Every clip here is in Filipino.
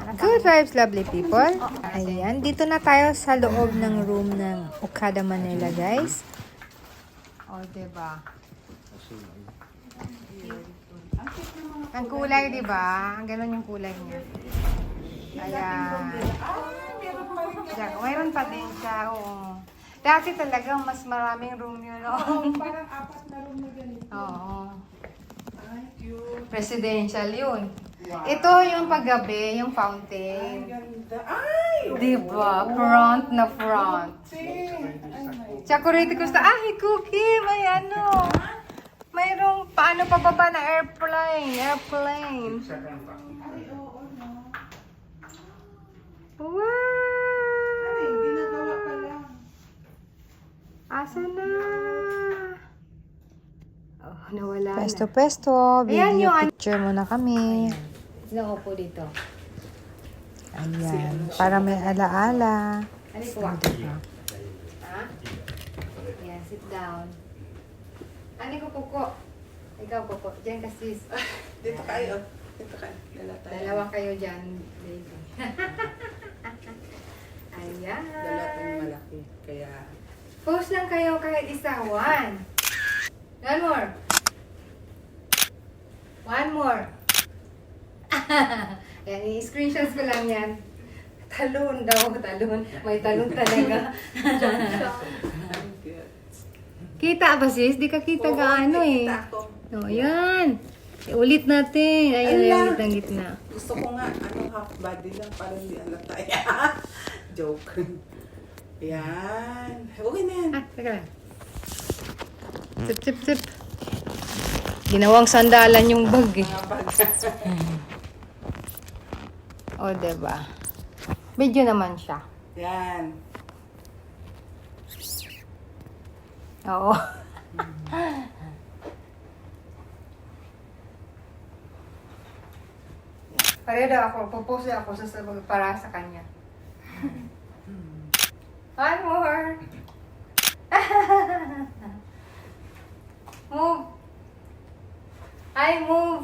Good vibes, lovely people. Ayan, dito na tayo sa loob ng room ng Okada Manila, guys. O, diba? Ang kulay, diba? Ang ganon yung kulay niya. Ayan. Diyan, mayroon pa din siya, oo. Dati talagang mas maraming room yun, no? Parang 4 na room na ganito. Oo. Ay, cute. Presidential yun. Wow. Ito yung paggabi, yung fountain. Ay, ganda. Ay! Diba? Front na front. Chocolate gusto. Ay, cookie! May ano. Mayroong paano pababa na airplane. Airplane. Ay, oo, no. Wow! Ay, ginagawa pa lang. Asa na? Oh, nawala Pesto, na. pesto. Ayan Video yung picture muna kami. Sino po dito? Ayan. Para may alaala. Ano ko? Ha? Yan, sit down. Ano ko puko? Ikaw puko. Diyan ka sis. Dito kayo. Dito kayo. Dala tayo. Dalawa kayo dyan, baby. Ayan. Dala tayong malaki. Kaya, Post lang kayo kahit isa. One more. One more. Yan, i-screenshots ko lang yan. Talon daw, talon. May talon talaga. ang cute. Kita ba sis? Di ka kita gaano eh. Kita ako. O, yan. Ulit natin. Ayun, Ala. ulit ang gitna. Gusto ko nga, half body lang para hindi alata. Joke. Yan. Okay na yan. Ah, teka lang. Sip, sip, sip. Ginawang sandalan yung bag eh. Mga bag. O, diba? Video naman siya. Yan. Oo. Pareho daw ako. Pupost ako para sa kanya. One more. Move. I move.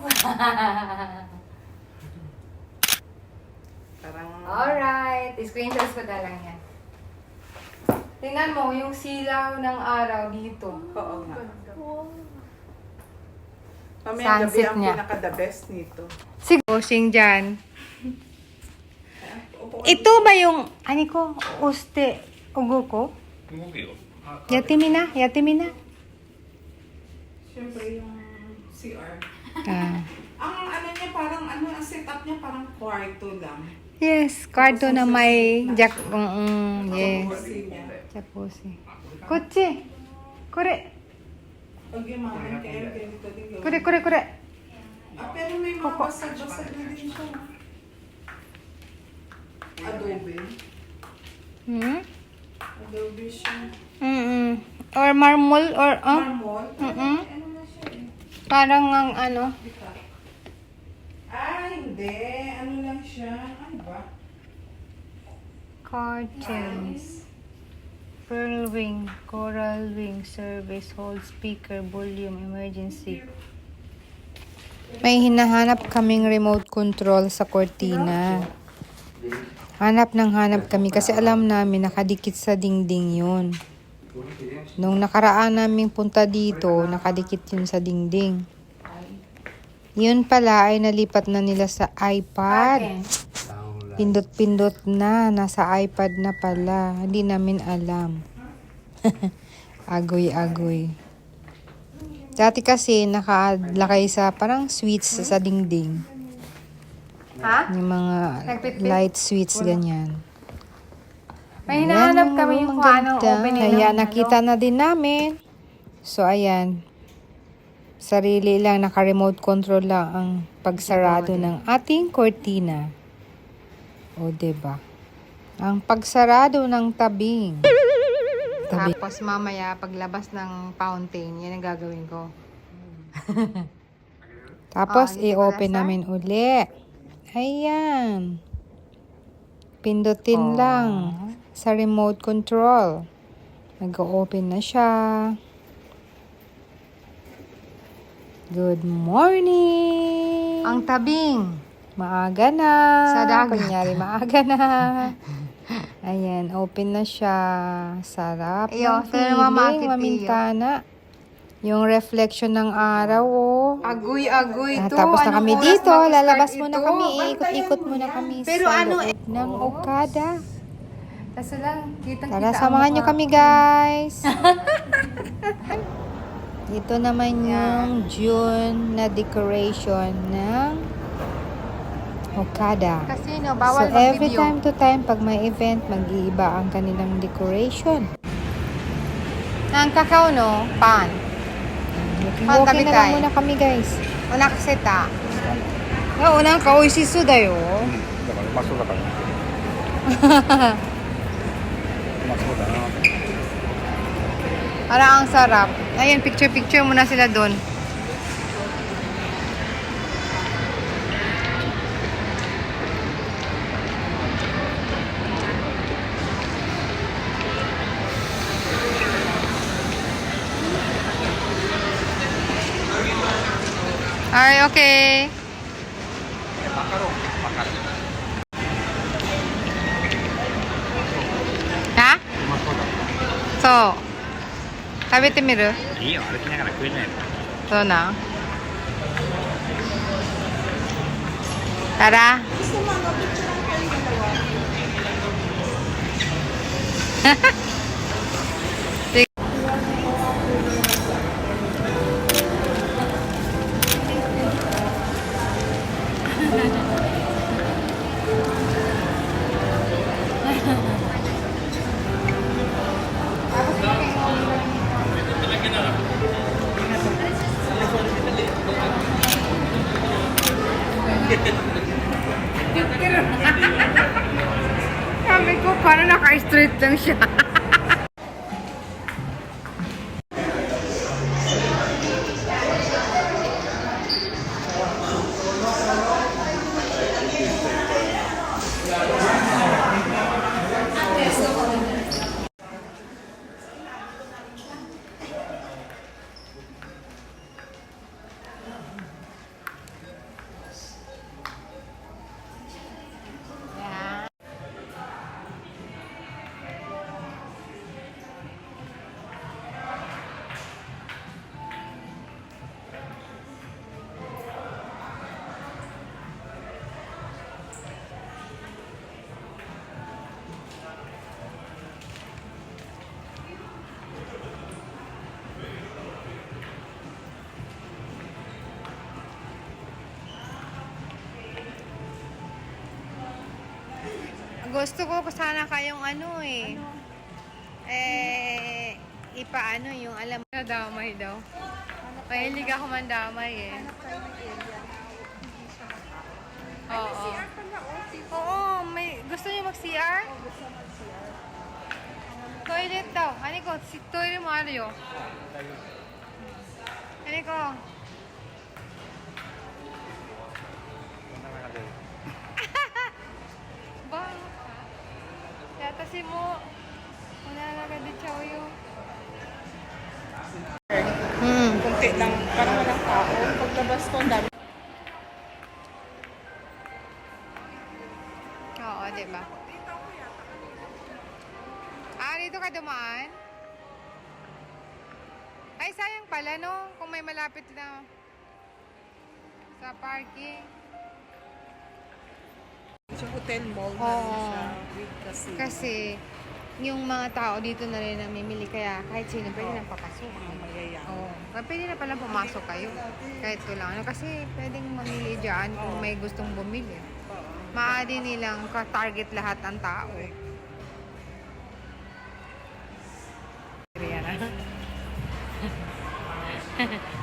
Parang, Alright. Screenshots ko na lang yan. Tingnan mo yung silaw ng araw dito. oo nga. Mamaya gabi Sunset ang niya. pinaka-the best nito. Sige. Posing dyan. Upo ka. Ito ba yung, ano ko, uste, ugo ko? Yatimina, yatimina. Siyempre yung CR. Ah. Ang ano niya, parang ano, ang setup niya parang kwarto lang. Yes, kwarto na may jack, yes. Kasi niya. Jacuzzi. Kutsi. Kure. Pag yung mga kaya ganito din gawin. Kure, kure, kure. Ah, pero may mga basag-basag na din siya. Adobe. Hmm? Adobe siya. Or marble, or, Marmol. Mm-mm. Ano na siya eh? parang ang ano. Ah, hindi. Ano lang siya? Ano ba? Curtains. Pearl wing, coral wing, service, hold speaker, volume, emergency. May hinahanap kaming remote control sa cortina. Hanap kami kasi alam namin nakadikit sa dingding yun. Nung nakaraan naming punta dito, nakadikit yun sa dingding. Yun pala ay nalipat na nila sa iPad. Pindot-pindot na, nasa iPad na pala. Hindi namin alam. Agoy-agoy. Dati kasi nakalakay sa parang switch sa dingding. Ha? Yung mga Nagpitpit? light switch, ganyan. May hinahanap Ayan, kami yung ang kung anong ganda. opening Kaya ng nakita na din namin. So, ayan. Sarili lang, naka-remote control lang ang pagsarado ng ating cortina. O, diba? Ang pagsarado ng tabing. Tapos mamaya paglabas ng fountain, yan ang gagawin ko. Tapos, hindi i-open pala namin uli. Ayan. Pindutin lang sa remote control. Nag-open na siya. Good morning! Ang tabing. Maaga na. Sa dagat. Kunyari, maaga na. Ayan, open na siya. Sarap Iyo, ng ito na mamakit, feeling, mamintana. Yung reflection ng araw, oh. Agoy-agoy to. Tapos na Anong kami oras dito. mag-start Lalabas muna ito? kami. Ikot-ikot muna kami Pero sa ano, loob ng Okada. Kaso lang, kitang-kita Tara, ang samahan nyo mukha. kami, guys. Ito naman yung June na decoration ng Okada. Kasi no, So, bawal every mag-video. time to time, pag may event, mag-iiba ang kanilang decoration. Ang kakao, no? Pan. Walking tabi na lang tayo. muna kami, guys. Una kasi ta. Una ka, oishisu da yo. だからうまそうだからうまそうだな Parang ang sarap. Ayun, picture-picture muna sila doon. Alright, okay. マカロンマカロン Ha? うまそうだそう。食べてみる？いいよ歩きながら食えないの そうなん。Tara. Sabi ko, parang naka-straight lang siya. Gusto ko sana kayong ano eh. Ipaano yung alam na damay daw. Mahilig ako mandamay eh. Oo. Oo, may gusto niyo mag-CR? Toilet daw. Ano ko, si toilet mo ano yun? Ano ko? Ba? Yata mo. Wala na ka di chow yun. Kunti lang, parang walang tao. Paglabas ko, ang dami. Oo, diba? Ah, dito ka dumaan? Ay, sayang pala, no? Kung may malapit na sa parking. Sa hotel mall na Oo. rin siya. With kasi. Kasi, yung mga tao dito na rin namimili. Kaya kahit sino pwede nang papasok. Mayayang. Oo. Pwede na pala pumasok kayo. Kahit kulang. Ano, kasi pwedeng mamili dyan kung may gustong bumili. Maadi nilang ka-target lahat ang tao.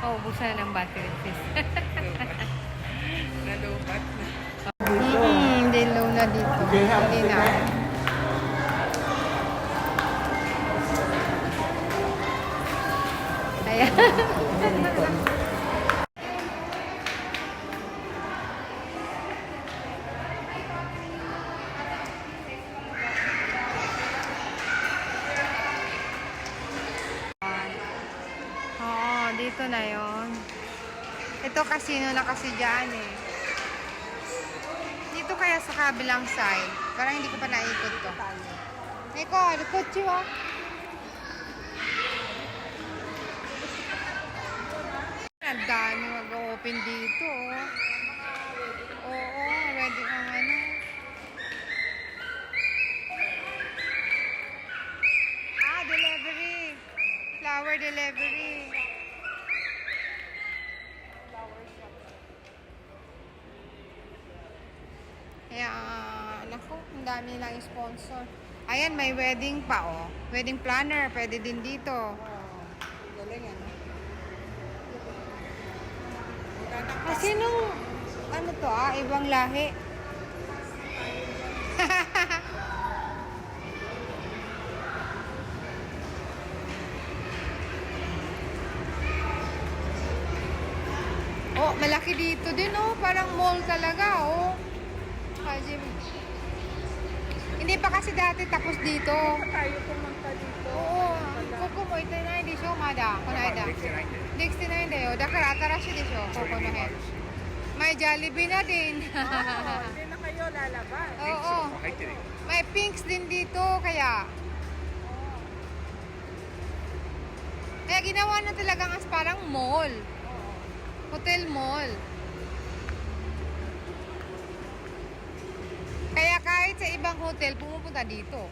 Oh, busa ng battery please. Nalubat na. Hindi low na dito. Hindi na. Ayan. Oo, dito na yon. Ito casino na kasi dyan eh. dito kaya sa kabilang side. Parang hindi ko pa naikot to. Eko, likod siya ah. Ang dami mag-open dito. Oh. Oo, ready ang ano. Delivery. Flower delivery. Kaya, naku, ang dami lang sponsor. Ayan, may wedding pa, oh. Wedding planner, pwede din dito. Galing ano? Sinong, ano to ibang lahi? Oh, malaki dito din, oh. Parang mall talaga, oh. Haji. Hindi pa kasi dati tapos dito. Tayo pumunta dito. Oo. Koko mo ito na hindi siya umada. Kunaida. 69 da yo. Dakara atarashi desho. Koko no hen. May Jollibee na din. Hindi na kayo lalabas. Oo. May pinks din dito kaya. Kaya ginawa na talagang as parang mall. Hotel mall. Kaya kahit sa ibang hotel, pumupunta dito.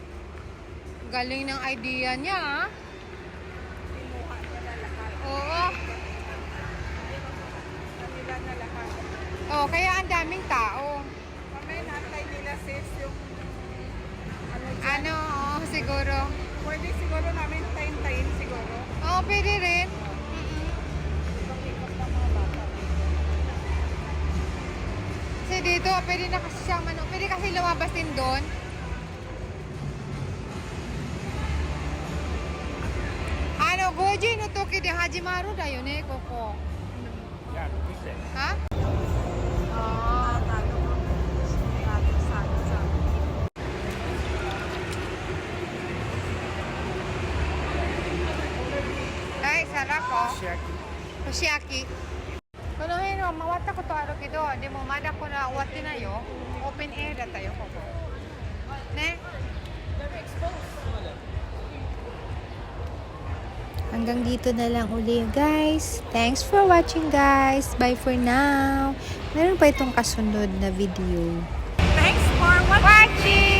Galing ng idea niya, ha? Kinuha niya na lahat. Oo. Kanila na lahat. Oh, kaya ang daming tao. Mamaya natay nila sis yung ano dyan. Ano, siguro. Pwede siguro namin tayin-tayin siguro. Oo, pwede rin. Ikot ng mga bata. Kasi dito, pwede na kasi siyang ano, pwede kasi lumabas din doon. Ano, Goji no Toki de Hajimaru da yo ne, koko. Yeah, we said. Ha? Ah. Ay, sarap oh. Kushiyaki. Kono hino, mawata ko to aro kido. Di mo, mada ko na wati na yo. Open air da tayo, koko. Ne? Hanggang dito na lang uli guys. Thanks for watching guys. Bye for now. Meron pa itong kasunod na video. Thanks for watching!